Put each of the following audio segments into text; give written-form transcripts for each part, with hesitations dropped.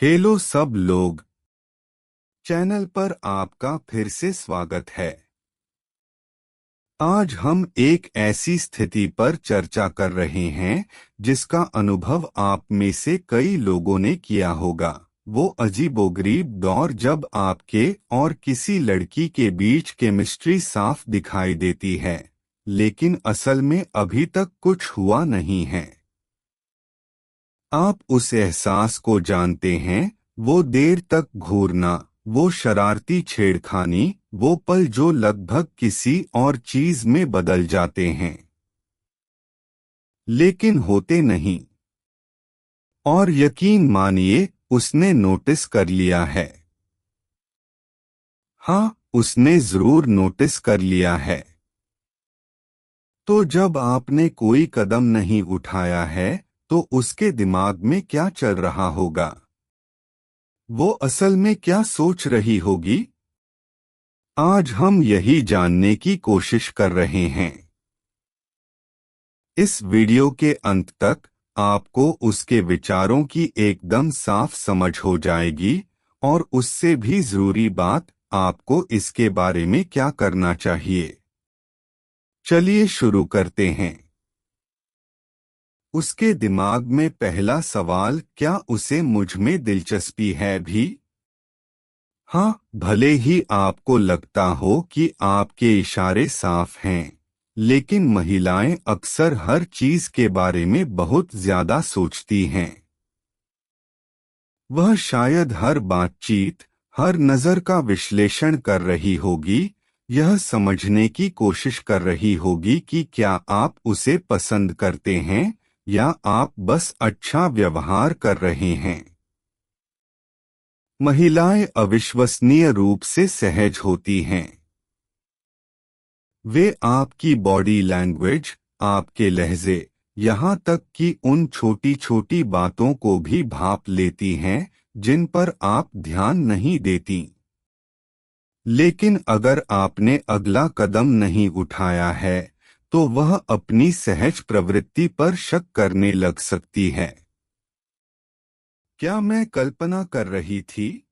Hello सब लोग, channel पर आपका फिर से स्वागत है। आज हम एक ऐसी स्थिति पर चर्चा कर रहे हैं जिसका अनुभव आप में से कई लोगों ने किया होगा। वो अजीबोगरीब दौर जब आपके और किसी लड़की के बीच केमिस्ट्री साफ दिखाई देती है, लेकिन असल में अभी तक कुछ हुआ नहीं है। आप उस एहसास को जानते हैं, वो देर तक घूरना, वो शरारती छेड़खानी, वो पल जो लगभग किसी और चीज में बदल जाते हैं लेकिन होते नहीं। और यकीन मानिए, उसने नोटिस कर लिया है। हाँ, उसने जरूर नोटिस कर लिया है। तो जब आपने कोई कदम नहीं उठाया है, तो उसके दिमाग में क्या चल रहा होगा? वो असल में क्या सोच रही होगी? आज हम यही जानने की कोशिश कर रहे हैं। इस वीडियो के अंत तक आपको उसके विचारों की एकदम साफ समझ हो जाएगी, और उससे भी जरूरी बात, आपको इसके बारे में क्या करना चाहिए। चलिए शुरू करते हैं। उसके दिमाग में पहला सवाल, क्या उसे मुझ में दिलचस्पी है भी? हाँ, भले ही आपको लगता हो कि आपके इशारे साफ हैं, लेकिन महिलाएं अक्सर हर चीज के बारे में बहुत ज्यादा सोचती हैं। वह शायद हर बातचीत, हर नजर का विश्लेषण कर रही होगी, यह समझने की कोशिश कर रही होगी कि क्या आप उसे पसंद करते हैं या आप बस अच्छा व्यवहार कर रहे हैं। महिलाएं अविश्वसनीय रूप से सहज होती हैं। वे आपकी बॉडी लैंग्वेज, आपके लहजे, यहाँ तक कि उन छोटी छोटी बातों को भी भांप लेती हैं जिन पर आप ध्यान नहीं देती। लेकिन अगर आपने अगला कदम नहीं उठाया है, तो वह अपनी सहज प्रवृत्ति पर शक करने लग सकती है। क्या मैं कल्पना कर रही थी?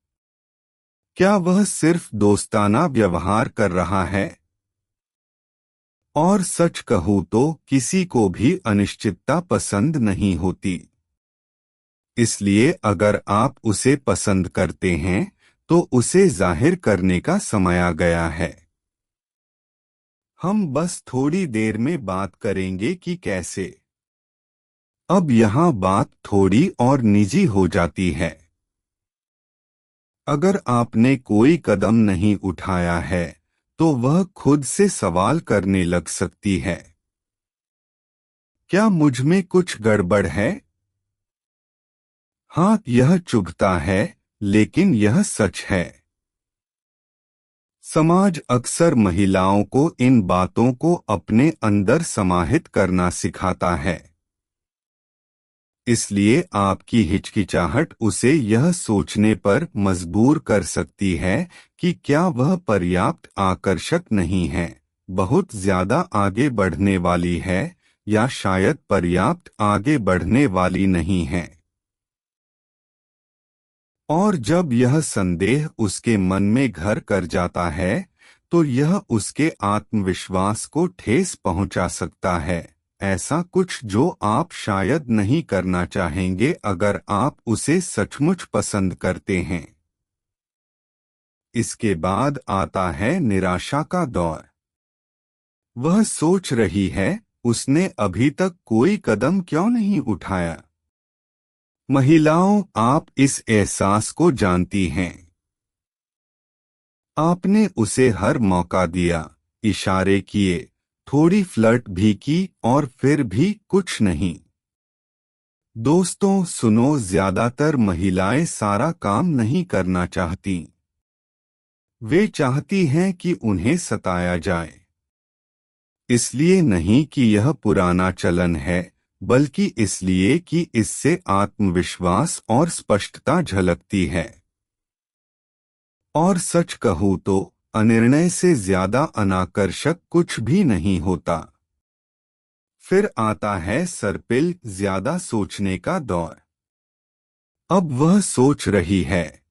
क्या वह सिर्फ दोस्ताना व्यवहार कर रहा है? और सच कहूं तो किसी को भी अनिश्चितता पसंद नहीं होती। इसलिए अगर आप उसे पसंद करते हैं, तो उसे जाहिर करने का समय आ गया है। हम बस थोड़ी देर में बात करेंगे कि कैसे। अब यहाँ बात थोड़ी और निजी हो जाती है। अगर आपने कोई कदम नहीं उठाया है, तो वह खुद से सवाल करने लग सकती है। क्या मुझ में कुछ गड़बड़ है? हाँ, यह चुभता है, लेकिन यह सच है। समाज अक्सर महिलाओं को इन बातों को अपने अंदर समाहित करना सिखाता है। इसलिए आपकी हिचकिचाहट उसे यह सोचने पर मजबूर कर सकती है कि क्या वह पर्याप्त आकर्षक नहीं है, बहुत ज्यादा आगे बढ़ने वाली है, या शायद पर्याप्त आगे बढ़ने वाली नहीं है। और जब यह संदेह उसके मन में घर कर जाता है, तो यह उसके आत्मविश्वास को ठेस पहुंचा सकता है, ऐसा कुछ जो आप शायद नहीं करना चाहेंगे अगर आप उसे सचमुच पसंद करते हैं। इसके बाद आता है निराशा का दौर। वह सोच रही है, उसने अभी तक कोई कदम क्यों नहीं उठाया। महिलाओं, आप इस एहसास को जानती हैं। आपने उसे हर मौका दिया, इशारे किए, थोड़ी फ्लर्ट भी की, और फिर भी कुछ नहीं। दोस्तों सुनो, ज्यादातर महिलाएं सारा काम नहीं करना चाहती। वे चाहती हैं कि उन्हें सताया जाए। इसलिए नहीं कि यह पुराना चलन है, बल्कि इसलिए कि इससे आत्मविश्वास और स्पष्टता झलकती है। और सच कहूं तो अनिर्णय से ज्यादा अनाकर्षक कुछ भी नहीं होता। फिर आता है सरपिल ज्यादा सोचने का दौर। अब वह सोच रही है।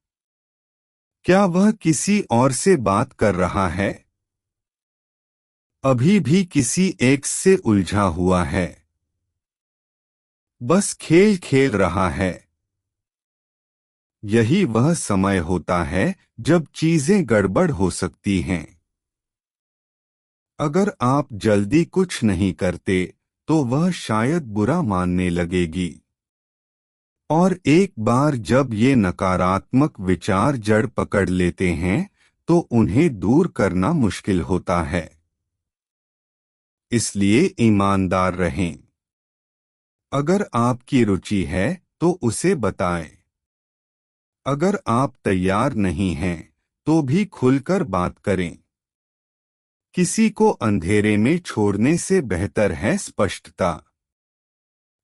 क्या वह किसी और से बात कर रहा है? अभी भी किसी एक्स से उलझा हुआ है। बस खेल खेल रहा है। यही वह समय होता है जब चीजें गड़बड़ हो सकती हैं। अगर आप जल्दी कुछ नहीं करते तो वह शायद बुरा मानने लगेगी। और एक बार जब ये नकारात्मक विचार जड़ पकड़ लेते हैं तो उन्हें दूर करना मुश्किल होता है। इसलिए ईमानदार रहें। अगर आपकी रुचि है तो उसे बताएं। अगर आप तैयार नहीं हैं तो भी खुलकर बात करें। किसी को अंधेरे में छोड़ने से बेहतर है स्पष्टता।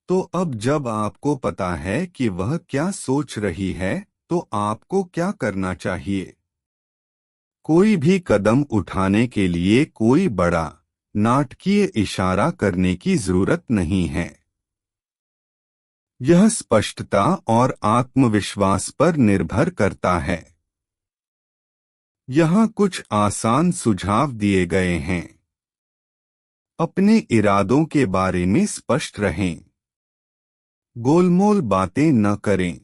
तो अब जब आपको पता है कि वह क्या सोच रही है तो आपको क्या करना चाहिए? कोई भी कदम उठाने के लिए कोई बड़ा नाटकीय इशारा करने की जरूरत नहीं है। यह स्पष्टता और आत्मविश्वास पर निर्भर करता है। यहाँ कुछ आसान सुझाव दिए गए हैं। अपने इरादों के बारे में स्पष्ट रहें। गोलमोल बातें न करें।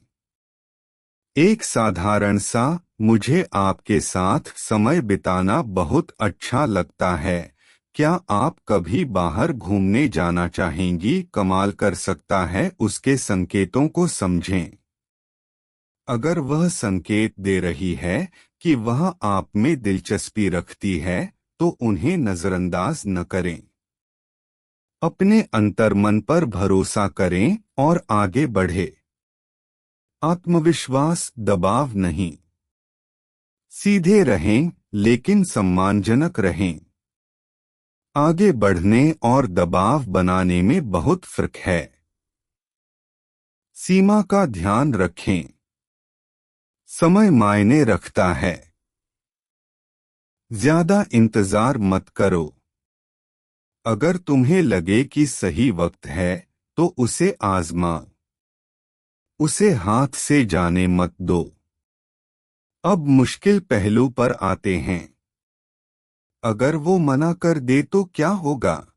एक साधारण सा मुझे आपके साथ समय बिताना बहुत अच्छा लगता है, क्या आप कभी बाहर घूमने जाना चाहेंगी? कमाल कर सकता है उसके संकेतों को समझें। अगर वह संकेत दे रही है कि वह आप में दिलचस्पी रखती है तो उन्हें नजरअंदाज न करें। अपने अंतर्मन पर भरोसा करें और आगे बढ़े। आत्मविश्वास दबाव नहीं। सीधे रहें लेकिन सम्मानजनक रहें। आगे बढ़ने और दबाव बनाने में बहुत फर्क है। सीमा का ध्यान रखें। समय मायने रखता है। ज्यादा इंतजार मत करो। अगर तुम्हें लगे कि सही वक्त है तो उसे आजमा। उसे हाथ से जाने मत दो। अब मुश्किल पहलू पर आते हैं। अगर वो मना कर दे तो क्या होगा?